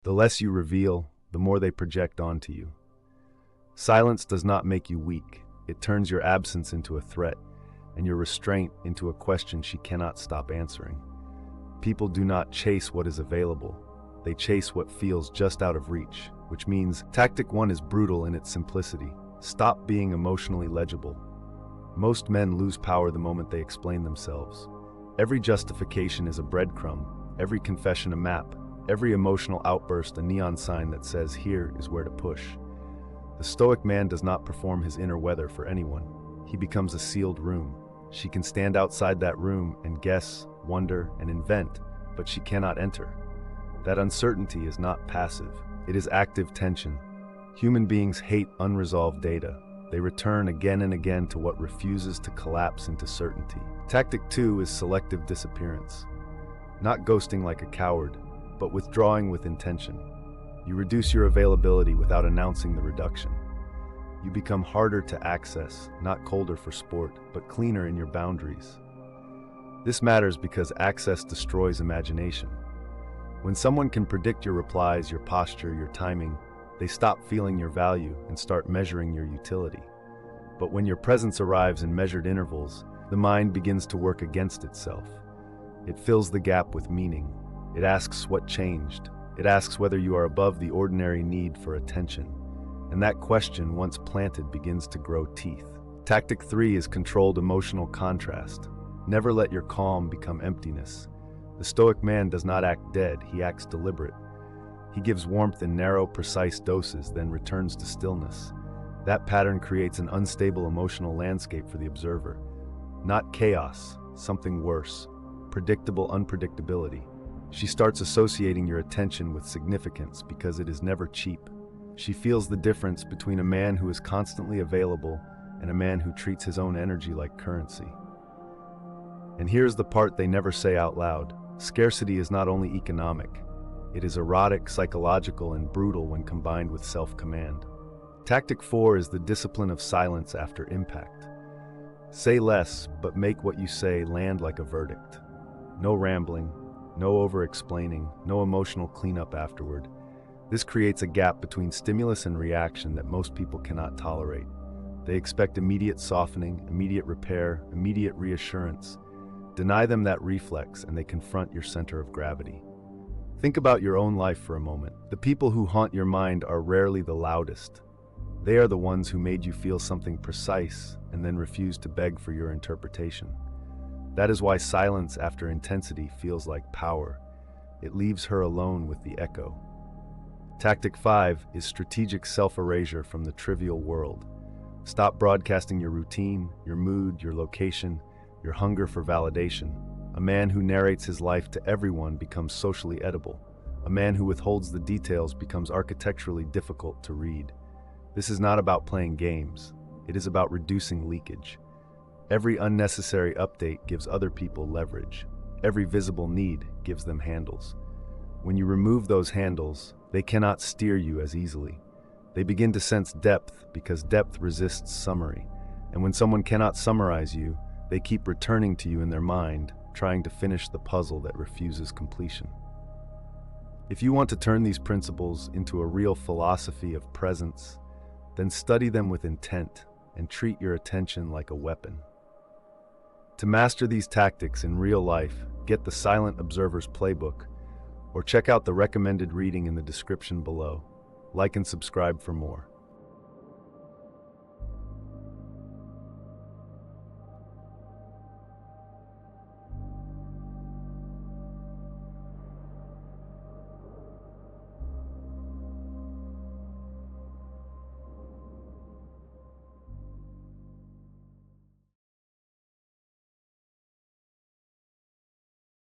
The less you reveal, the more they project onto you. Silence does not make you weak. It turns your absence into a threat, and your restraint into a question she cannot stop answering. People do not chase what is available. They chase what feels just out of reach, which means tactic 1 is brutal in its simplicity. Stop being emotionally legible. Most men lose power the moment they explain themselves. Every justification is a breadcrumb, every confession a map, every emotional outburst a neon sign that says here is where to push. The stoic man does not perform his inner weather for anyone. He becomes a sealed room. She can stand outside that room and guess, wonder, and invent, but she cannot enter. That uncertainty is not passive. It is active tension. Human beings hate unresolved data. They return again and again to what refuses to collapse into certainty. Tactic 2 is selective disappearance. Not ghosting like a coward, but withdrawing with intention. You reduce your availability without announcing the reduction. You become harder to access, not colder for sport, but cleaner in your boundaries. This matters because access destroys imagination. When someone can predict your replies, your posture, your timing, they stop feeling your value and start measuring your utility. But when your presence arrives in measured intervals, the mind begins to work against itself. It fills the gap with meaning. It asks what changed. It asks whether you are above the ordinary need for attention. And that question, once planted, begins to grow teeth. Tactic 3 is controlled emotional contrast. Never let your calm become emptiness. The stoic man does not act dead, he acts deliberate. He gives warmth in narrow, precise doses, then returns to stillness. That pattern creates an unstable emotional landscape for the observer. Not chaos, something worse. Predictable unpredictability. She starts associating your attention with significance because it is never cheap. She feels the difference between a man who is constantly available and a man who treats his own energy like currency. And here's the part they never say out loud. Scarcity is not only economic. It is erotic, psychological, and brutal when combined with self-command. Tactic 4 is the discipline of silence after impact. Say less, but make what you say land like a verdict. No rambling, no over-explaining, no emotional cleanup afterward. This creates a gap between stimulus and reaction that most people cannot tolerate. They expect immediate softening, immediate repair, immediate reassurance. Deny them that reflex and they confront your center of gravity. Think about your own life for a moment. The people who haunt your mind are rarely the loudest. They are the ones who made you feel something precise and then refused to beg for your interpretation. That is why silence after intensity feels like power. It leaves her alone with the echo. Tactic 5 is strategic self-erasure from the trivial world. Stop broadcasting your routine, your mood, your location, your hunger for validation. A man who narrates his life to everyone becomes socially edible. A man who withholds the details becomes architecturally difficult to read. This is not about playing games. It is about reducing leakage. Every unnecessary update gives other people leverage. Every visible need gives them handles. When you remove those handles, they cannot steer you as easily. They begin to sense depth because depth resists summary. And when someone cannot summarize you, they keep returning to you in their mind, trying to finish the puzzle that refuses completion. If you want to turn these principles into a real philosophy of presence, then study them with intent and treat your attention like a weapon. To master these tactics in real life, get the Silent Observer's Playbook, or check out the recommended reading in the description below. Like and subscribe for more.